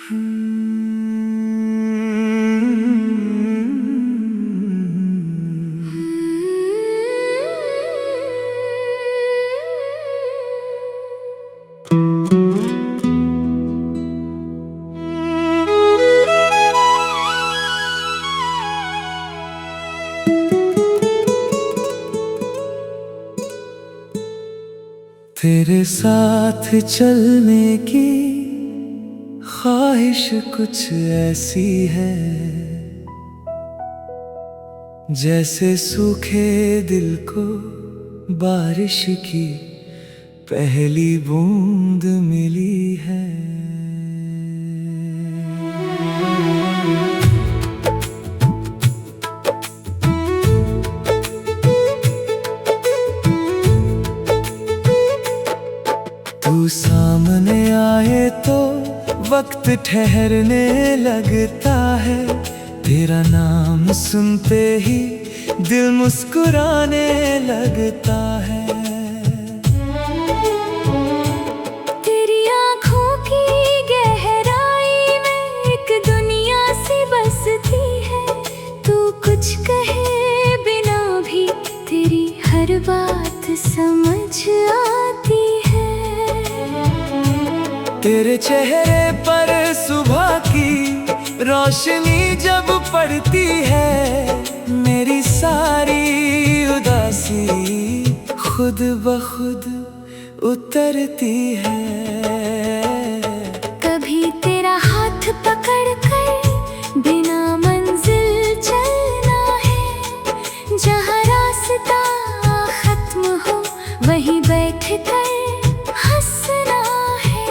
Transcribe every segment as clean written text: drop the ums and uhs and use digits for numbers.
तेरे साथ चलने की ख्वाहिश कुछ ऐसी है, जैसे सूखे दिल को बारिश की पहली बूंद मिली है। तू सामने आए तो वक्त ठहरने लगता है, तेरा नाम सुनते ही दिल मुस्कुराने लगता है। तेरी आँखों की गहराई में एक दुनिया सी बसती है, तू कुछ कहे बिना भी तेरी हर बात समझ आती है। तेरे चेहरे पर सुबह की रोशनी जब पड़ती है, मेरी सारी उदासी खुद ब खुद उतरती है। कभी तेरा हाथ पकड़कर बिना मंजिल चलना है, जहाँ रास्ता खत्म हो वहीं बैठकर हंसना है।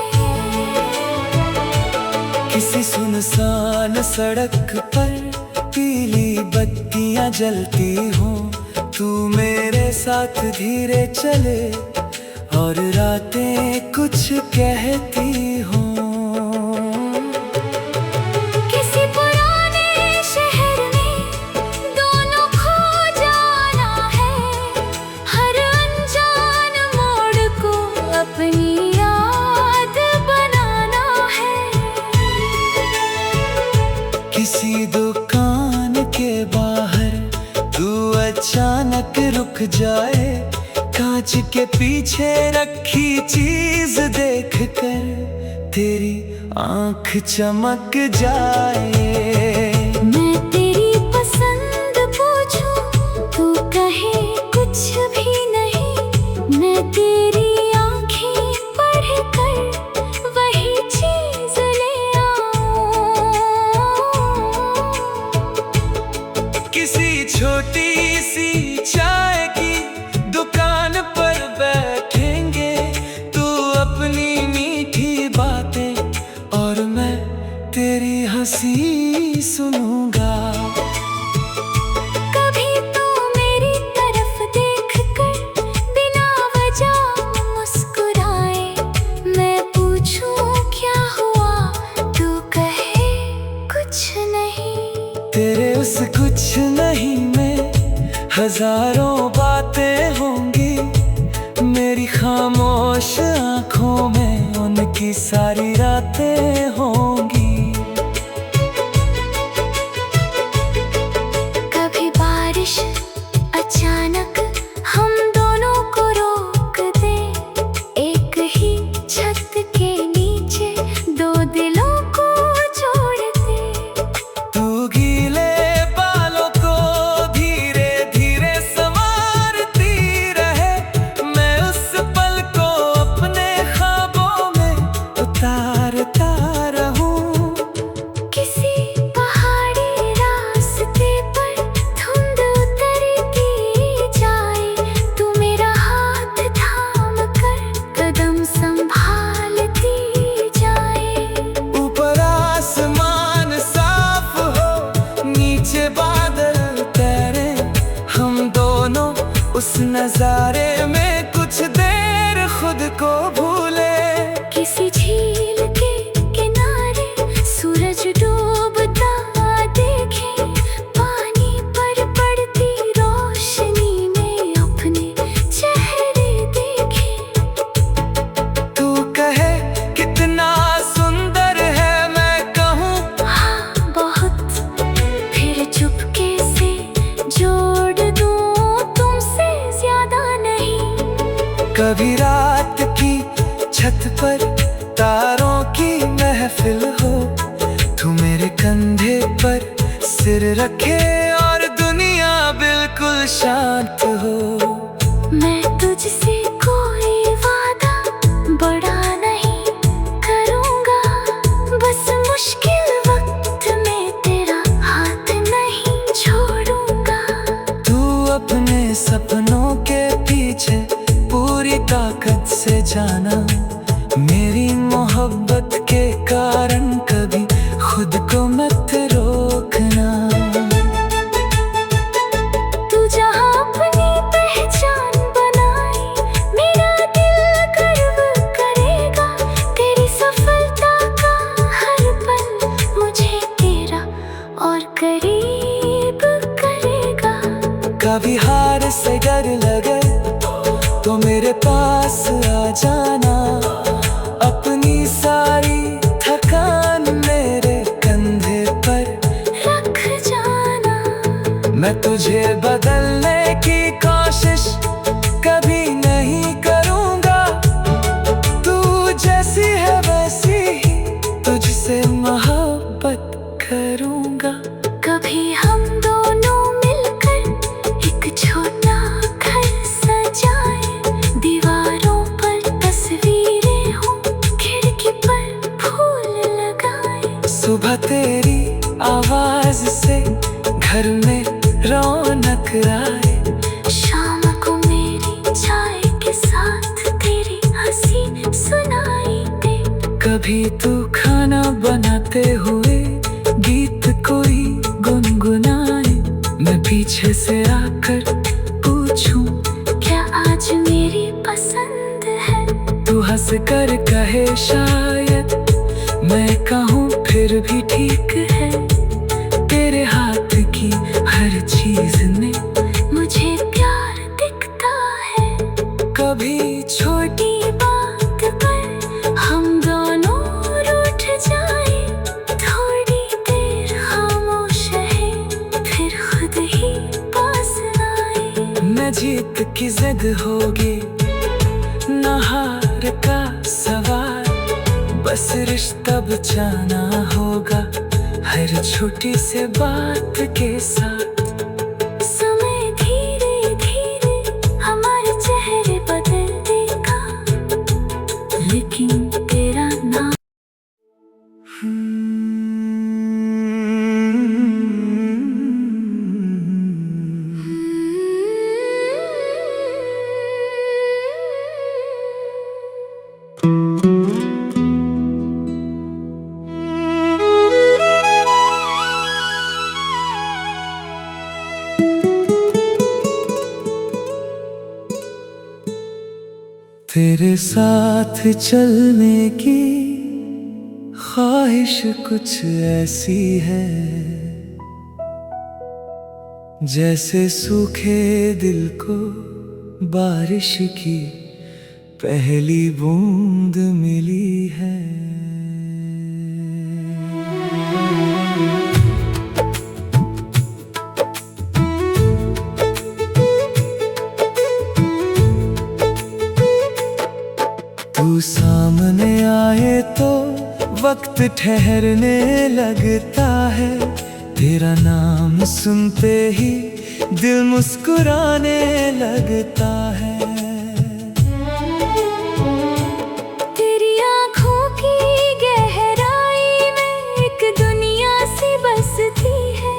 किसी सुनसान सड़क पर पीली बत्तियां जलती हों, तू मेरे साथ धीरे चले और रातें कुछ कहती हों। किसी पुराने शहर में दोनों खो जाना है, हर अनजान मोड़ को अपनी याद बनाना है। किसी दुकान के बाहर तू अचानक रुक जाए, कांच के पीछे रखी चीज देखकर तेरी आंख चमक जाए। मैं तेरी पसंद पूछूं, तू कहे कुछ भी नहीं, मैं तेरी आँखें पढ़कर वही चीज ले आऊं। किसी छोटी सी चाय की दुकान पर बैठेंगे, तू अपनी मीठी बातें और मैं तेरी हंसी सुनूंगा। कभी तो मेरी तरफ देखकर बिना वजह मुस्कुराए, मैं पूछूं क्या हुआ, तू कहे कुछ नहीं। तेरे उस कुछ नहीं में हजारों बातें होंगी, मेरी खामोश आंखों में उनकी सारी रातें होंगी। कभी बारिश अचानक हम दोनों को रोक दे, एक ही छत के नीचे दो दिलों को जोड़ दे। तू गीले बालों को धीरे धीरे संवारती रहे, मैं उस पल को अपने ख्वाबों में उतारता रहूं। किसी पहाड़ी रास्ते पर धुंध उतरती जाए, तू मेरा हाथ थाम कर कदम संभालती जाए। ऊपर आसमान साफ हो, नीचे बादल तैरे, हम दोनों उस नजारे में कुछ देर खुद को भूले। किसी झील के किनारे सूरज डूबता देखे, पानी पर पड़ती रोशनी में अपने चेहरे देखे। तू कहे कितना सुंदर है मैं महफिल हो, तू मेरे कंधे पर सिर रखे और दुनिया बिल्कुल शांत हो। मैं तुझसे कोई वादा बड़ा नहीं करूँगा, बस मुश्किल वक्त में तेरा हाथ नहीं छोड़ूंगा। तू अपने सपनों के पीछे पूरी ताकत से जाना, मेरी मोहब्बत के कारण कभी खुद को मत रोकना। तू जहाँ अपनी पहचान बनाए, मेरा दिल गर्व करेगा। तेरी सफलता का हर पल मुझे तेरा और करीब करेगा। कभी हार से डर लगे तो मेरे पास आ जाना, अपनी सारी थकान मेरे कंधे पर रख जाना। मैं तुझे बदलने की कोशिश कभी नहीं करूँगा, तू जैसी है वैसी ही तुझसे मोहब्बत करूँगा। कभी हम दोनों मिलकर एक छोटा घर सजाए, दीवारों पर तस्वीरें हों, खिड़की पर फूल लगाए। सुबह तेरी आवाज से घर में रौनक आए, शाम को मेरी चाय के साथ तेरी हंसी सुनाई दे। कभी तू खाना बनाते हुए गीत कोई गुनगुनाए, मैं पीछे से आकर पूछूं क्या आज मेरी पसंद है। तू हंस कर कहे शायद, मैं कहूँ फिर भी ठीक है। तेरे हाथ की हर चीज में मुझे प्यार दिखता है। कभी छोटी छोटी बात पर हम दोनों रूठ जाए, थोड़ी देर खामोश है फिर खुद ही पास आए। न जीत की जिद होगी न हार का सवाल, बस रिश्ता बचाना होगा हर छोटी सी बात के साथ। समय धीरे धीरे हमारे चेहरे बदल देगा, लेकिन तेरा नाम तेरे साथ चलने की ख्वाहिश कुछ ऐसी है, जैसे सूखे दिल को बारिश की पहली बूंद मिली है। तू सामने आए तो वक्त ठहरने लगता है, तेरा नाम सुनते ही दिल मुस्कुराने लगता है। तेरी आँखों की गहराई में एक दुनिया सी बसती है।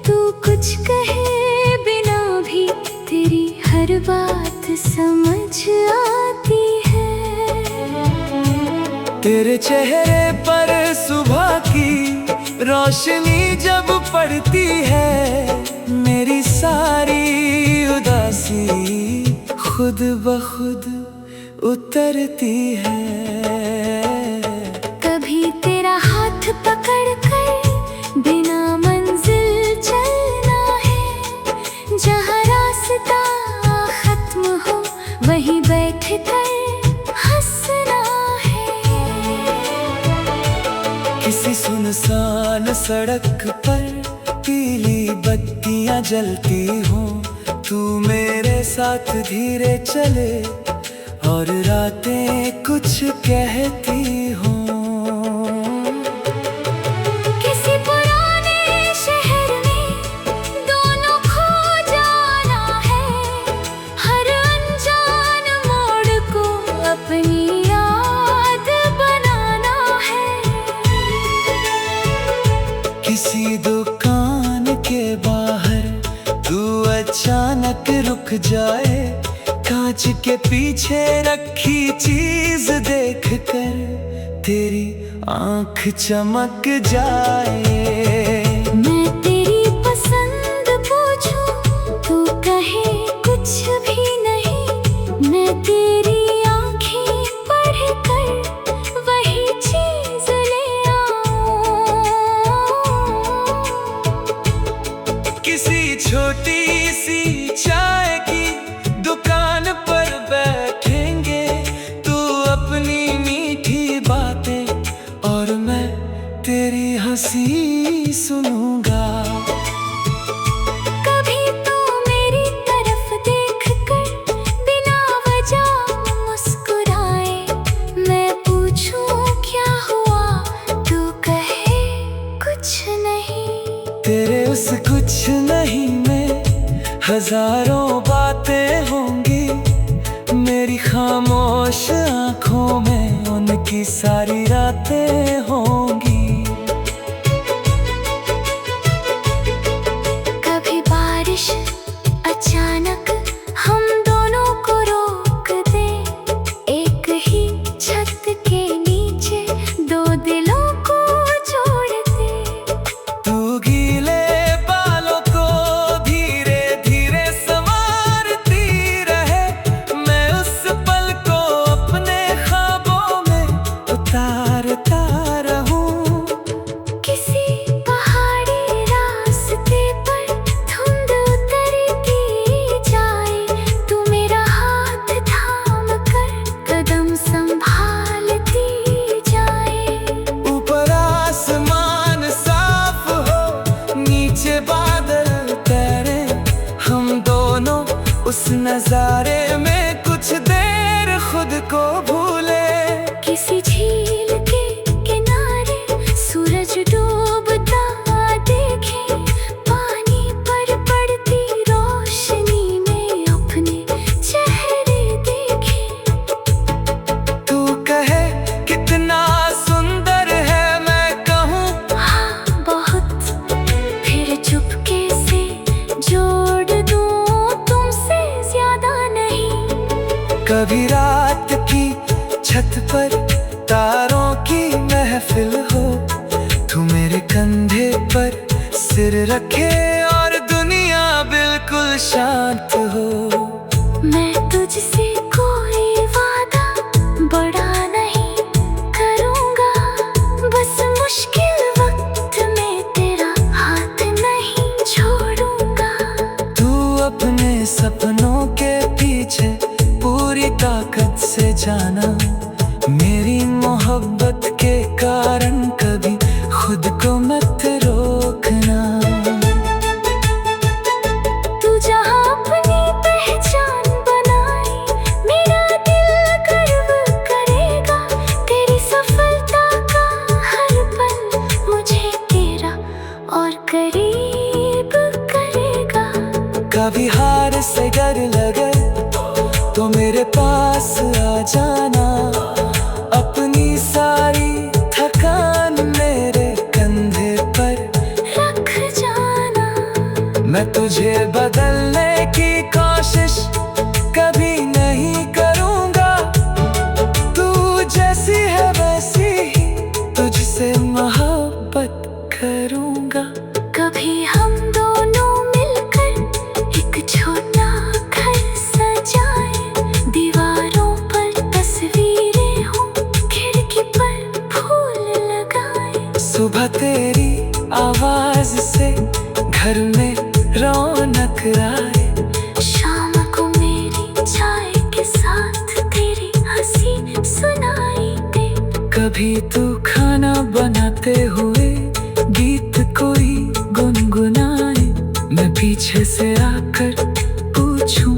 तू कुछ कहे बिना भी तेरी हर बात समझ आती है। तेरे चेहरे पर सुबह की रोशनी जब पड़ती है, मेरी सारी उदासी खुद ब खुद उतरती है। कभी तेरा हाथ पकड़ कर बिना मंजिल चलना है, जहाँ रास्ता खत्म हो वहीं बैठ कर हंसना है। किसी सुनसान सड़क पर पीली बत्तियां जलती हों, तू मेरे साथ धीरे चले और रातें कुछ कहती हों। किसी दुकान के बाहर तू अचानक रुक जाए, कांच के पीछे रखी चीज देख कर तेरी आंख चमक जाए। मैं तेरी पसंद पूछूं, तू कहे कुछ भी नहीं। मैं तेरी आंखें पढ़ कर वही चीज ले आऊं। किसी छोटी सी चाय की दुकान पर बैठेंगे, तू अपनी मीठी बातें और मैं तेरी हंसी सुनूंगा। कभी तो मेरी तरफ देख कर बिना वजह मुस्कुराए, मैं पूछूं क्या हुआ, तू कहे कुछ नहीं। तेरे उस कुछ नहीं में हजारों बातें होंगी, मेरी खामोश आंखों में उनकी सारी रातें होंगी। कभी बारिश अचानक हम दोनों को रोक दे, एक ही छत के नीचे दो दिलों को जोड़ दे। तू गीले बालों को धीरे धीरे संवारती रहे, मैं उस पल को अपने ख्वाबों में उतारता रहूं। किसी पहाड़ी रास्ते पर धुंध उतरती जाए, तू मेरा हाथ थाम कर कदम संभालती जाए। ऊपर आसमान साफ हो, नीचे बादल तैरे, हम दोनों उस नजारे में कुछ देर खुद को भूले। किसी झील के किनारे सूरज डूबता देखे, पानी पर पड़ती रोशनी में अपने चेहरे देखे। तू कहे कितना सुंदर है, मैं कहूँ हाँ बहुत, फिर चुपके से जोड़ दूं तुमसे ज्यादा नहीं। कभी रात की छत पर तारों की महफिल हो, तू मेरे कंधे पर सिर रखे और दुनिया बिल्कुल शांत हो। मैं तुझसे कोई वादा बड़ा नहीं करूँगा, बस मुश्किल वक्त में तेरा हाथ नहीं छोड़ूंगा। तू अपने सपनों के पीछे पूरी ताकत से जाना, मेरी मोहब्बत के कारण कभी खुद को मत रोकना। तू जहाँ अपनी पहचान बनाए, मेरा दिल गर्व करेगा। तेरी सफलता का हर पल मुझे तेरा और करीब करेगा। कभी हार से डर लगे तो मेरे पास आ जाना, अपनी सारी थकान मेरे कंधे पर रख जाना। मैं तुझे बदलने की कोशिश कभी नहीं करूँगा, तू जैसी है वैसी ही तुझसे मोहब्बत करूँगा। कभी हम दोनों मिलकर एक छोटा घर सजाए, दीवारों पर तस्वीरें हों, खिड़की पर फूल लगाए। सुबह तेरी आवाज से घर में रौनक आए, शाम को मेरी चाय के साथ तेरी हंसी सुनाई दे। कभी तू खाना बनाते हुए गीत कोई गुनगुनाए, मैं पीछे से आकर पूछूं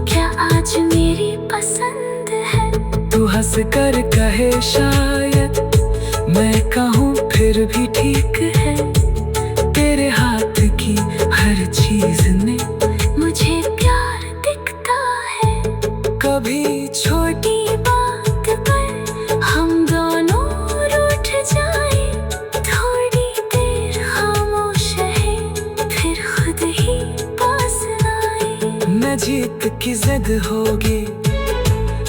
क्या आज मेरी पसंद है। तू हंस कर कहे शायद, मैं कहूँ फिर भी ठीक है। तेरे हाथ की हर चीज में मुझे प्यार दिखता है। कभी छोटी बात पर हम दोनों रूठ जाए, थोड़ी देर हम जीत की जिद होगी,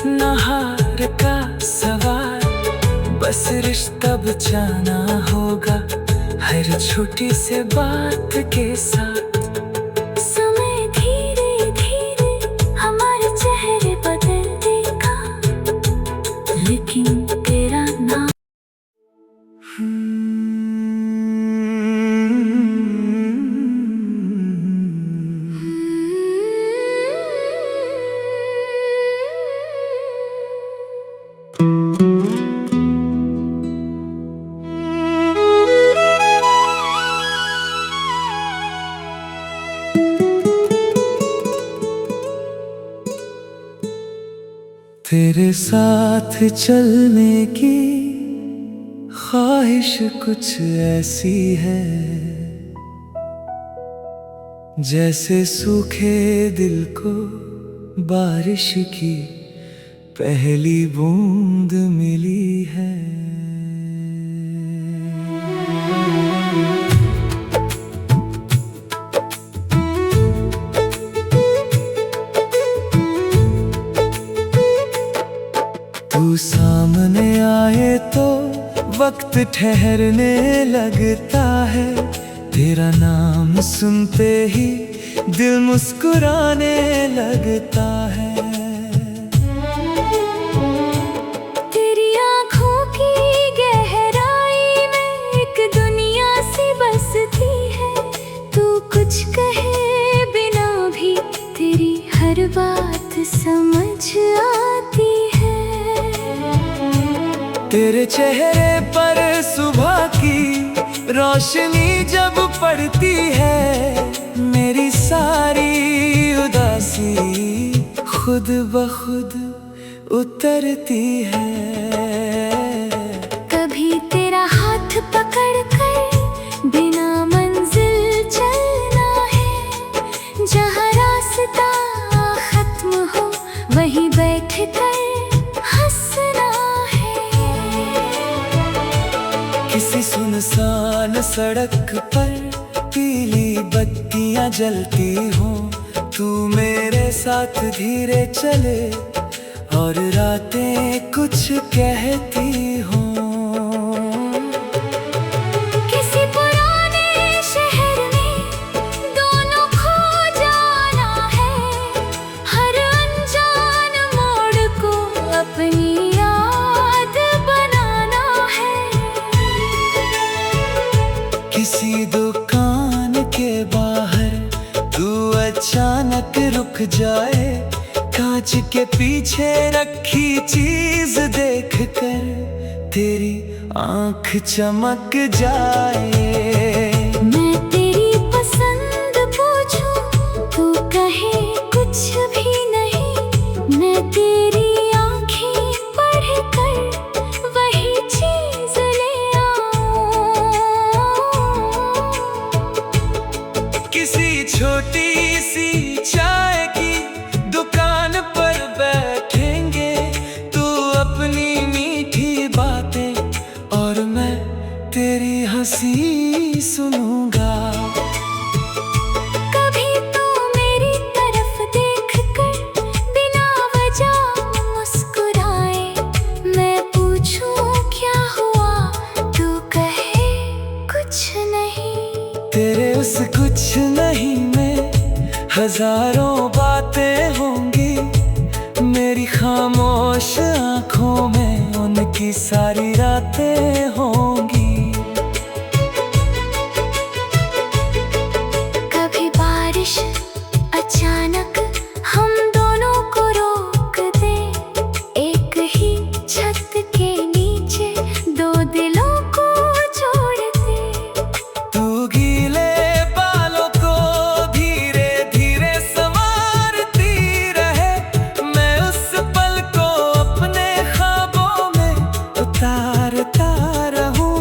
न हार का सवाल, बस रिश्ता बचाना होगा हर छोटी से बात के साथ। समय धीरे धीरे हमारे चेहरे बदल देगा, लेकिन तेरा नाम तेरे साथ चलने की ख्वाहिश कुछ ऐसी है, जैसे सूखे दिल को बारिश की पहली बूंद मिली है। तू सामने आए तो वक्त ठहरने लगता है, तेरा नाम सुनते ही दिल मुस्कुराने लगता है। तेरी आँखों की गहराई में एक दुनिया सी बसती है, तू कुछ कहे बिना भी तेरी हर बात समझ आती है। तेरे चेहरे पर सुबह की रोशनी जब पड़ती है, मेरी सारी उदासी खुद ब खुद उतरती है। कभी तेरा हाथ पकड़ कर बिना मंजिल चलना है, जहाँ रास्ता खत्म हो वहीं बैठ कर हंसना है। किसी सुनसान सड़क पर पीली बत्तियां जलती हो, तू मेरे साथ धीरे चले और रातें कुछ कहती हो। किसी पुराने शहर में दोनों खो जाना है, हर अनजान मोड़ को अपनी याद बनाना है। किसी दुकान के बाहर तू अचानक रुक जाए, कांच के पीछे रखी चीज देखकर तेरी आंख चमक जाए। मैं तेरी पसंद पूछूं, तू कहे कुछ भी नहीं, मैं तेरी आँखें पढ़ कर वही चीज ले आऊं। किसी छोटी सी चाय की दुकान पर बैठेंगे, तू अपनी मीठी बातें और मैं तेरी हंसी सुनूंगा। कभी तू मेरी तरफ देख कर बिना वजह मुस्कुराए, मैं पूछूं क्या हुआ, तू कहे कुछ नहीं। तेरे उस कुछ नहीं में हजारों बातें होंगी, मेरी खामोश आंखों में उनकी सारी रातें होंगी। कभी बारिश अचानक हम दोनों को रोक दे, एक ही छत के नीचे दो दिलों को जोड़ दे। तू गीले बालों को धीरे धीरे संवारती रहे, मैं उस पल को अपने ख्वाबों में उतारता रहूं।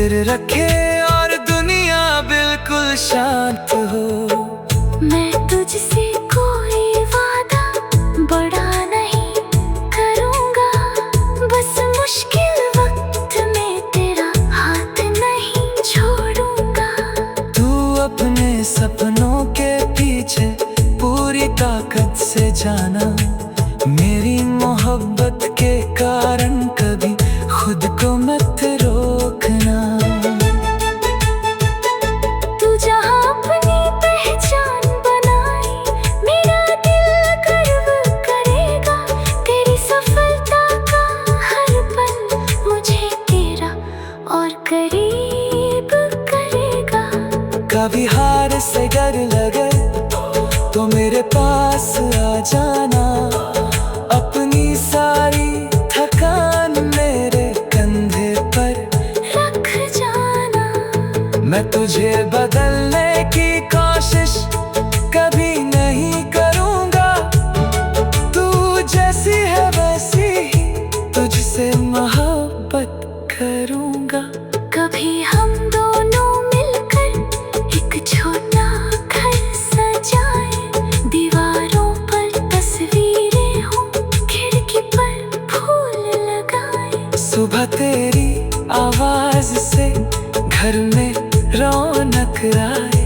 सिर रखे और दुनिया बिल्कुल शांत हो। मैं तुझसे कोई वादा बड़ा नहीं करूँगा, बस मुश्किल वक्त में तेरा हाथ नहीं छोड़ूंगा। तू अपने सपनों के पीछे पूरी ताकत से जाना, मेरी मोहब्बत के कारण कभी खुद को मत रोकना। तू जहाँ अपनी पहचान बनाए, मेरा दिल गर्व करेगा। तेरी सफलता का हर पल मुझे तेरा और करीब करेगा। कभी हार से डर लगे तो मेरे पास आ जाना, अपनी सारी थकान मेरे कंधे पर रख जाना। मैं तुझे बदलने की कोशिश कभी नहीं करूँगा। तू जैसी है वैसी ही तुझसे मोहब्बत करूँगा। कभी हम दोनों मिलकर एक छोटा घर सजाए, दीवारों पर तस्वीरें हों, खिड़की पर फूल लगाए। सुबह तेरी आवाज से घर में रौनक आए,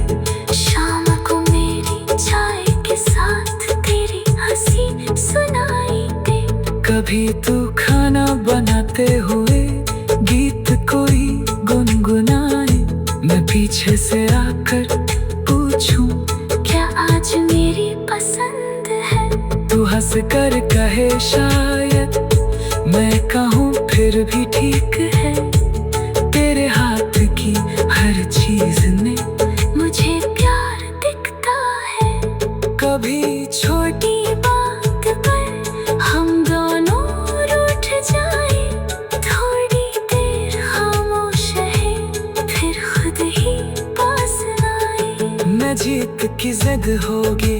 शाम को मेरी चाय के साथ तेरी हंसी सुनाई दे। कभी तू खाना बनाते हुए गीत कोई गुनगुनाए, मैं पीछे से आकर पूछूं क्या आज मेरी पसंद है। तू हंस कर कहे शायद, मैं कहूँ फिर भी ठीक है। तेरे हाथ की हर चीज में मुझे प्यार दिखता है। कभी छोटी बात पर हम दोनों रूठ जाए, थोड़ी देर खामोश है फिर खुद ही पास आए। मैं जीत की जिद होगी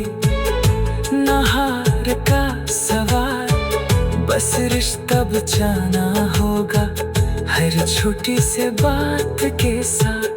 न हार का सवाल, बस रिश्ता बचाना होगा हर छोटी सी बात के साथ।